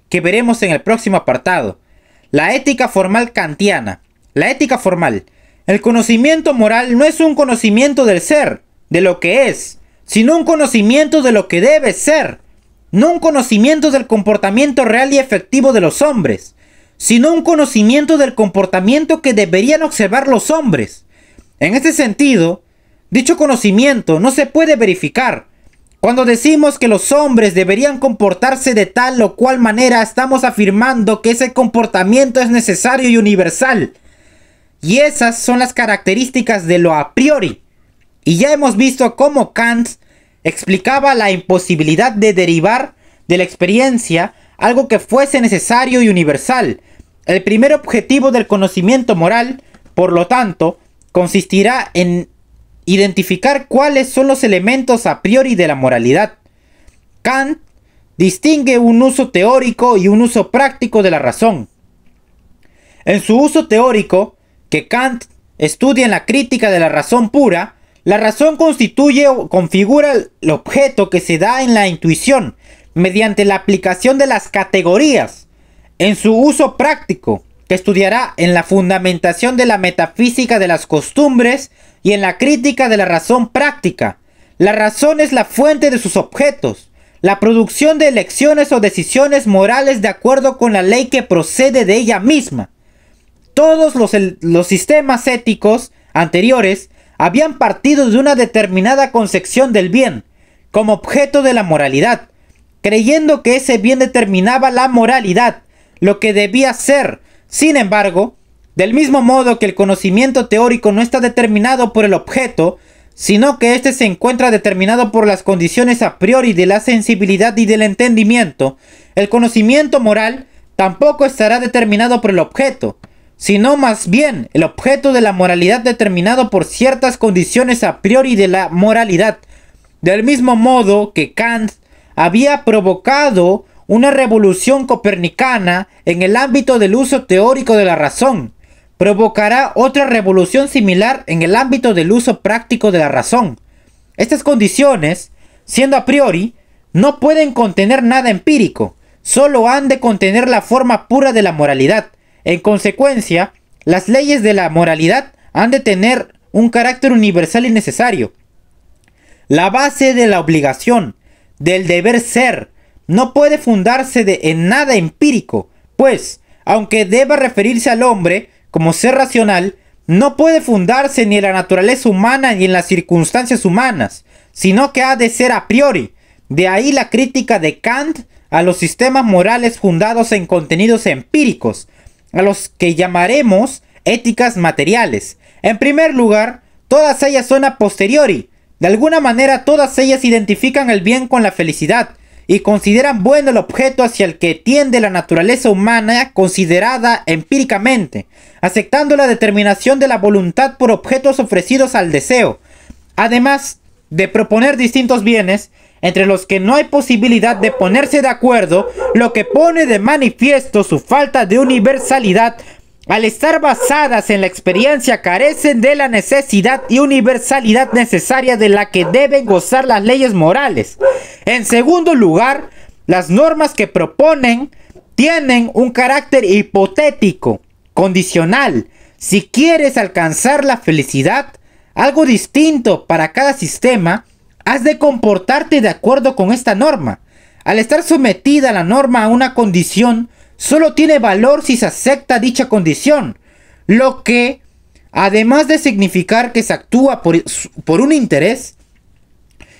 S1: que veremos en el próximo apartado. La ética formal kantiana. La ética formal. El conocimiento moral no es un conocimiento del ser, de lo que es, sino un conocimiento de lo que debe ser. No un conocimiento del comportamiento real y efectivo de los hombres, sino un conocimiento del comportamiento que deberían observar los hombres. En este sentido, dicho conocimiento no se puede verificar. Cuando decimos que los hombres deberían comportarse de tal o cual manera, estamos afirmando que ese comportamiento es necesario y universal. Y esas son las características de lo a priori. Y ya hemos visto cómo Kant explicaba la imposibilidad de derivar de la experiencia algo que fuese necesario y universal. El primer objetivo del conocimiento moral, por lo tanto, consistirá en identificar cuáles son los elementos a priori de la moralidad. Kant distingue un uso teórico y un uso práctico de la razón. En su uso teórico, que Kant estudia en la crítica de la razón pura, la razón constituye o configura el objeto que se da en la intuición, mediante la aplicación de las categorías. En su uso práctico, que estudiará en la fundamentación de la metafísica de las costumbres y en la crítica de la razón práctica, la razón es la fuente de sus objetos, la producción de elecciones o decisiones morales de acuerdo con la ley que procede de ella misma. Todos los sistemas éticos anteriores habían partido de una determinada concepción del bien, como objeto de la moralidad, creyendo que ese bien determinaba la moralidad, lo que debía ser. Sin embargo, del mismo modo que el conocimiento teórico no está determinado por el objeto, sino que éste se encuentra determinado por las condiciones a priori de la sensibilidad y del entendimiento, el conocimiento moral tampoco estará determinado por el objeto, sino más bien el objeto de la moralidad determinado por ciertas condiciones a priori de la moralidad. Del mismo modo que Kant había provocado una revolución copernicana en el ámbito del uso teórico de la razón, provocará otra revolución similar en el ámbito del uso práctico de la razón. Estas condiciones, siendo a priori, no pueden contener nada empírico, solo han de contener la forma pura de la moralidad. En consecuencia, las leyes de la moralidad han de tener un carácter universal y necesario. La base de la obligación, del deber ser, no puede fundarse en nada empírico, pues, aunque deba referirse al hombre como ser racional, no puede fundarse ni en la naturaleza humana ni en las circunstancias humanas, sino que ha de ser a priori. De ahí la crítica de Kant a los sistemas morales fundados en contenidos empíricos, a los que llamaremos éticas materiales. En primer lugar, todas ellas son a posteriori. De alguna manera todas ellas identifican el bien con la felicidad y consideran bueno el objeto hacia el que tiende la naturaleza humana considerada empíricamente, aceptando la determinación de la voluntad por objetos ofrecidos al deseo, además de proponer distintos bienes entre los que no hay posibilidad de ponerse de acuerdo, lo que pone de manifiesto su falta de universalidad al estar basadas en la experiencia, carecen de la necesidad y universalidad necesaria de la que deben gozar las leyes morales. En segundo lugar, las normas que proponen tienen un carácter hipotético, condicional. Si quieres alcanzar la felicidad, algo distinto para cada sistema, has de comportarte de acuerdo con esta norma. Al estar sometida la norma a una condición, solo tiene valor si se acepta dicha condición, lo que, además de significar que se actúa por un interés,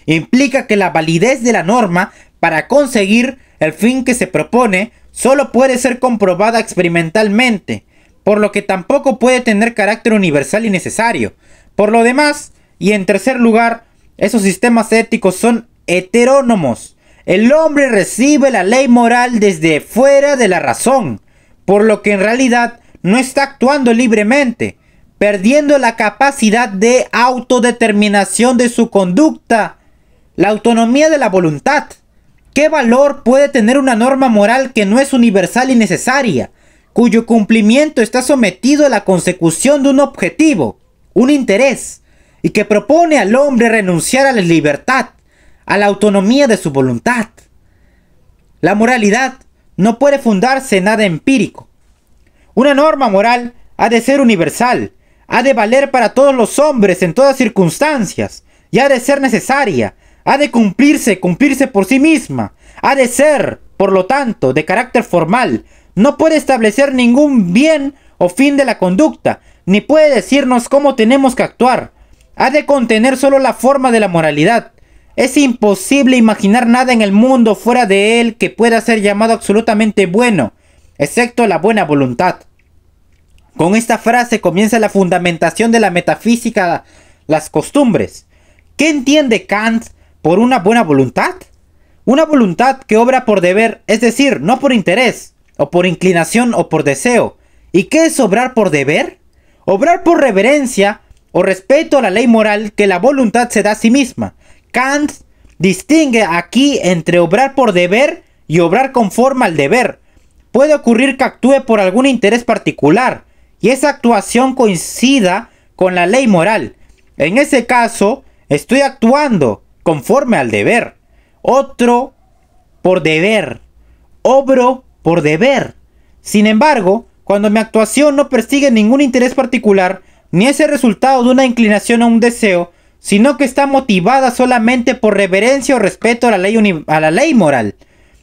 S1: implica que la validez de la norma para conseguir el fin que se propone solo puede ser comprobada experimentalmente, por lo que tampoco puede tener carácter universal y necesario. Por lo demás, y en tercer lugar, esos sistemas éticos son heterónomos. El hombre recibe la ley moral desde fuera de la razón, por lo que en realidad no está actuando libremente, perdiendo la capacidad de autodeterminación de su conducta, la autonomía de la voluntad. ¿Qué valor puede tener una norma moral que no es universal y necesaria, cuyo cumplimiento está sometido a la consecución de un objetivo, un interés, y que propone al hombre renunciar a la libertad, a la autonomía de su voluntad? La moralidad no puede fundarse en nada empírico. Una norma moral ha de ser universal, ha de valer para todos los hombres en todas circunstancias, y ha de ser necesaria, ha de cumplirse por sí misma, ha de ser, por lo tanto, de carácter formal, no puede establecer ningún bien o fin de la conducta, ni puede decirnos cómo tenemos que actuar, ha de contener solo la forma de la moralidad. Es imposible imaginar nada en el mundo fuera de él que pueda ser llamado absolutamente bueno, excepto la buena voluntad. Con esta frase comienza la fundamentación de la metafísica, las costumbres. ¿Qué entiende Kant por una buena voluntad? Una voluntad que obra por deber, es decir, no por interés, o por inclinación o por deseo. ¿Y qué es obrar por deber? Obrar por reverencia o respeto a la ley moral que la voluntad se da a sí misma. Kant distingue aquí entre obrar por deber y obrar conforme al deber. Puede ocurrir que actúe por algún interés particular y esa actuación coincida con la ley moral. En ese caso, estoy actuando conforme al deber. Otro por deber. Obro por deber. Sin embargo, cuando mi actuación no persigue ningún interés particular, ni es el resultado de una inclinación o un deseo, sino que está motivada solamente por reverencia o respeto a la ley moral.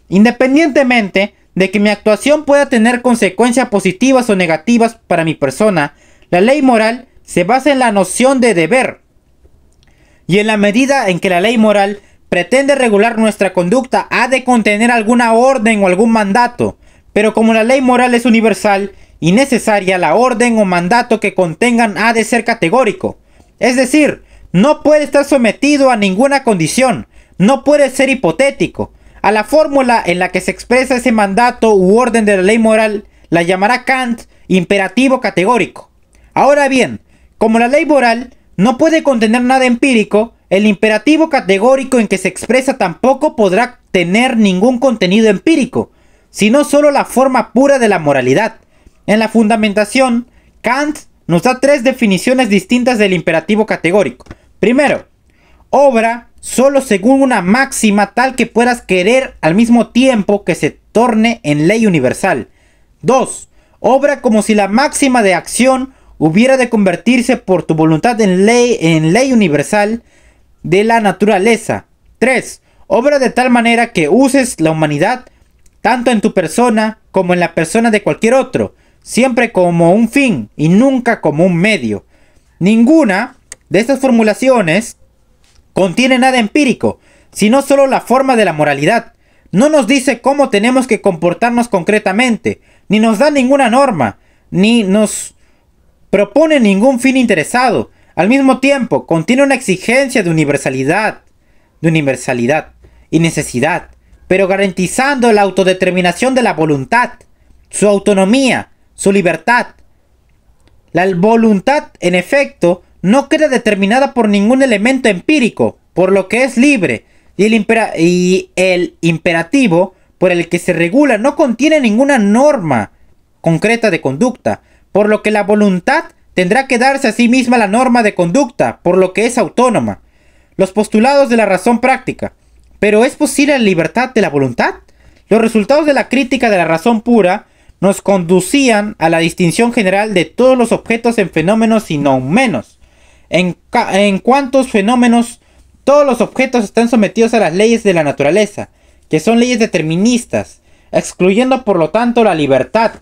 S1: Independientemente de que mi actuación pueda tener consecuencias positivas o negativas para mi persona, la ley moral se basa en la noción de deber. Y en la medida en que la ley moral pretende regular nuestra conducta, ha de contener alguna orden o algún mandato. Pero como la ley moral es universal y necesaria, la orden o mandato que contengan ha de ser categórico. Es decir, no puede estar sometido a ninguna condición, no puede ser hipotético. A la fórmula en la que se expresa ese mandato u orden de la ley moral la llamará Kant imperativo categórico. Ahora bien, como la ley moral no puede contener nada empírico, el imperativo categórico en que se expresa tampoco podrá tener ningún contenido empírico, sino solo la forma pura de la moralidad. En la fundamentación, Kant nos da tres definiciones distintas del imperativo categórico. Primero, obra solo según una máxima tal que puedas querer al mismo tiempo que se torne en ley universal. 2. Obra como si la máxima de acción hubiera de convertirse por tu voluntad en ley universal de la naturaleza. 3. Obra de tal manera que uses la humanidad tanto en tu persona como en la persona de cualquier otro, siempre como un fin y nunca como un medio. Ninguna de estas formulaciones contiene nada empírico, sino solo la forma de la moralidad. No nos dice cómo tenemos que comportarnos concretamente, ni nos da ninguna norma, ni nos propone ningún fin interesado. Al mismo tiempo, contiene una exigencia de universalidad y necesidad, pero garantizando la autodeterminación de la voluntad, su autonomía, su libertad. La voluntad, en efecto, no queda determinada por ningún elemento empírico, por lo que es libre, y el imperativo por el que se regula no contiene ninguna norma concreta de conducta, por lo que la voluntad tendrá que darse a sí misma la norma de conducta, por lo que es autónoma. Los postulados de la razón práctica. ¿Pero es posible la libertad de la voluntad? Los resultados de la crítica de la razón pura nos conducían a la distinción general de todos los objetos en fenómenos y no menos. En cuantos fenómenos, todos los objetos están sometidos a las leyes de la naturaleza, que son leyes deterministas, excluyendo por lo tanto la libertad.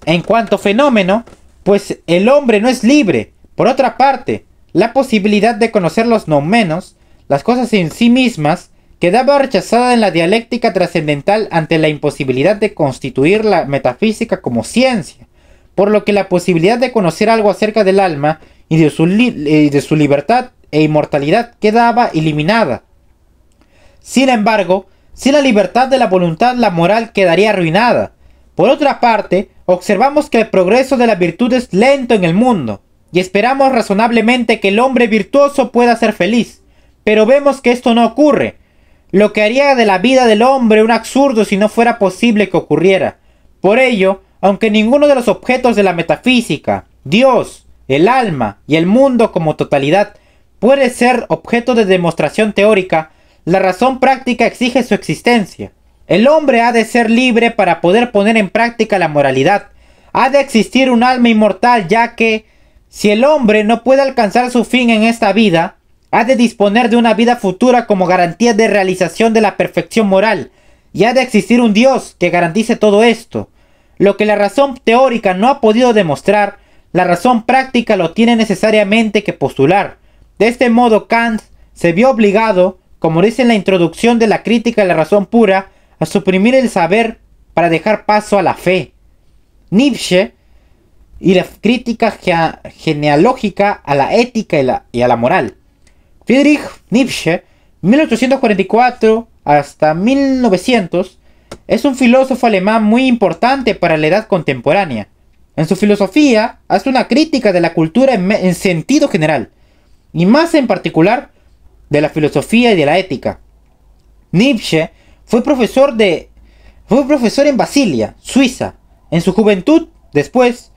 S1: En cuanto fenómeno, pues el hombre no es libre. Por otra parte, la posibilidad de conocer los noumenos, las cosas en sí mismas, quedaba rechazada en la dialéctica trascendental ante la imposibilidad de constituir la metafísica como ciencia, por lo que la posibilidad de conocer algo acerca del alma y de su libertad e inmortalidad quedaba eliminada. Sin embargo, sin la libertad de la voluntad, la moral quedaría arruinada. Por otra parte, observamos que el progreso de la virtud es lento en el mundo, y esperamos razonablemente que el hombre virtuoso pueda ser feliz, pero vemos que esto no ocurre, lo que haría de la vida del hombre un absurdo si no fuera posible que ocurriera. Por ello, aunque ninguno de los objetos de la metafísica, Dios, el alma y el mundo como totalidad puede ser objeto de demostración teórica, la razón práctica exige su existencia. El hombre ha de ser libre para poder poner en práctica la moralidad. Ha de existir un alma inmortal, ya que, si el hombre no puede alcanzar su fin en esta vida, ha de disponer de una vida futura como garantía de realización de la perfección moral, y ha de existir un Dios que garantice todo esto. Lo que la razón teórica no ha podido demostrar, la razón práctica lo tiene necesariamente que postular. De este modo Kant se vio obligado, como dice en la introducción de la crítica de la razón pura, a suprimir el saber para dejar paso a la fe. Nietzsche y la crítica genealógica a la ética y a la moral. Friedrich Nietzsche, 1844 hasta 1900, es un filósofo alemán muy importante para la edad contemporánea. En su filosofía hace una crítica de la cultura en sentido general, y más en particular de la filosofía y de la ética. Nietzsche fue profesor en Basilea, Suiza. En su juventud, después,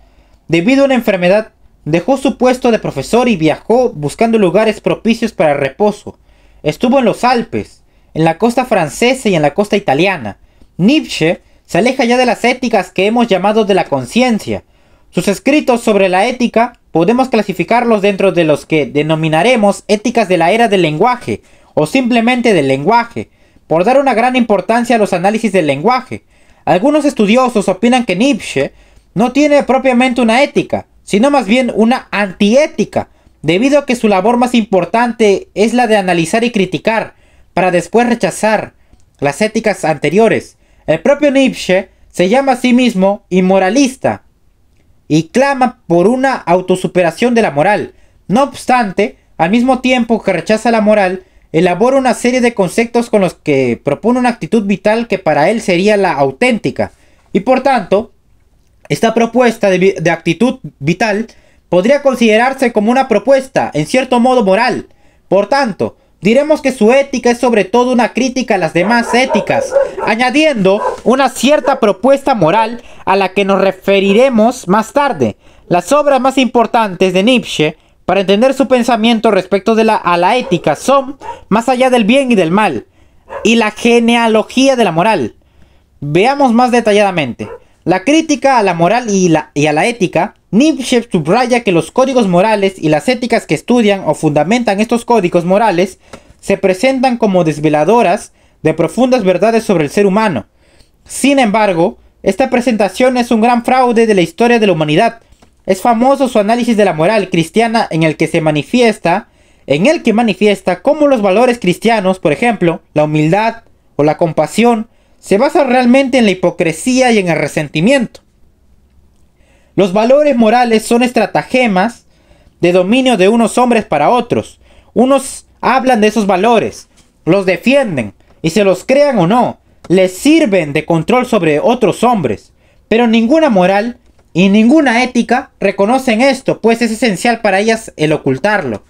S1: debido a una enfermedad, dejó su puesto de profesor y viajó buscando lugares propicios para el reposo. Estuvo en los Alpes, en la costa francesa y en la costa italiana. Nietzsche se aleja ya de las éticas que hemos llamado de la conciencia. Sus escritos sobre la ética podemos clasificarlos dentro de los que denominaremos éticas de la era del lenguaje, o simplemente del lenguaje, por dar una gran importancia a los análisis del lenguaje. Algunos estudiosos opinan que Nietzsche no tiene propiamente una ética, sino más bien una antiética, debido a que su labor más importante es la de analizar y criticar, para después rechazar las éticas anteriores. El propio Nietzsche se llama a sí mismo inmoralista y clama por una autosuperación de la moral. No obstante, al mismo tiempo que rechaza la moral, elabora una serie de conceptos con los que propone una actitud vital que para él sería la auténtica, y por tanto, esta propuesta de actitud vital podría considerarse como una propuesta, en cierto modo, moral. Por tanto, diremos que su ética es sobre todo una crítica a las demás éticas, añadiendo una cierta propuesta moral a la que nos referiremos más tarde. Las obras más importantes de Nietzsche, para entender su pensamiento respecto a la ética, son Más allá del bien y del mal y La genealogía de la moral. Veamos más detalladamente. La crítica a la moral y a la ética. Nietzsche subraya que los códigos morales y las éticas que estudian o fundamentan estos códigos morales se presentan como desveladoras de profundas verdades sobre el ser humano. Sin embargo, esta presentación es un gran fraude de la historia de la humanidad. Es famoso su análisis de la moral cristiana en el que manifiesta cómo los valores cristianos, por ejemplo, la humildad o la compasión, se basan realmente en la hipocresía y en el resentimiento. Los valores morales son estratagemas de dominio de unos hombres para otros. Unos hablan de esos valores, los defienden, y se los crean o no, les sirven de control sobre otros hombres. Pero ninguna moral y ninguna ética reconocen esto, pues es esencial para ellas el ocultarlo.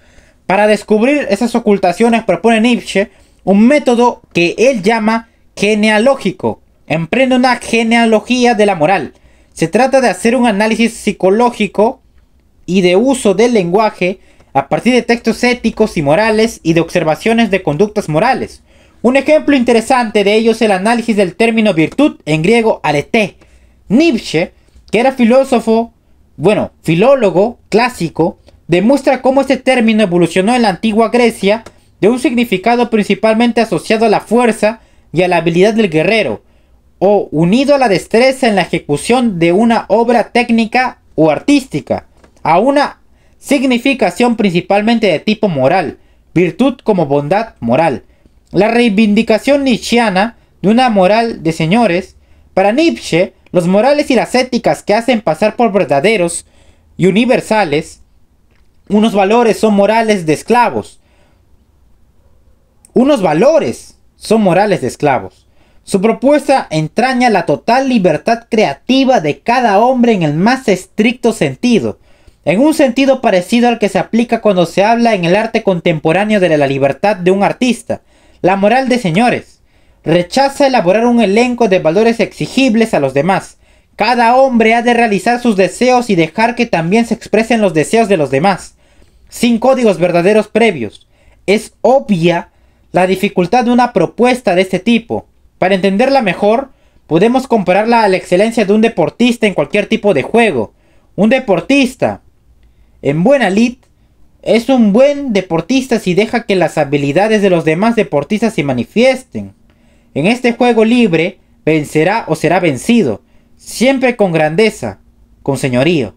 S1: Para descubrir esas ocultaciones propone Nietzsche un método que él llama genealógico. Emprende una genealogía de la moral. Se trata de hacer un análisis psicológico y de uso del lenguaje a partir de textos éticos y morales y de observaciones de conductas morales. Un ejemplo interesante de ello es el análisis del término virtud, en griego aleté. Nietzsche, que era filólogo clásico, demuestra cómo este término evolucionó en la antigua Grecia de un significado principalmente asociado a la fuerza y a la habilidad del guerrero, o unido a la destreza en la ejecución de una obra técnica o artística, a una significación principalmente de tipo moral, virtud como bondad moral. La reivindicación nietzscheana de una moral de señores. Para Nietzsche, los morales y las éticas que hacen pasar por verdaderos y universales, unos valores son morales de esclavos. Su propuesta entraña la total libertad creativa de cada hombre en el más estricto sentido, en un sentido parecido al que se aplica cuando se habla en el arte contemporáneo de la libertad de un artista. La moral de señores rechaza elaborar un elenco de valores exigibles a los demás. Cada hombre ha de realizar sus deseos y dejar que también se expresen los deseos de los demás, sin códigos verdaderos previos. Es obvia la dificultad de una propuesta de este tipo. Para entenderla mejor, podemos compararla a la excelencia de un deportista en cualquier tipo de juego. Un deportista en buena lid es un buen deportista si deja que las habilidades de los demás deportistas se manifiesten. En este juego libre, vencerá o será vencido, siempre con grandeza, con señorío.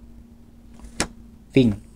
S1: Fin.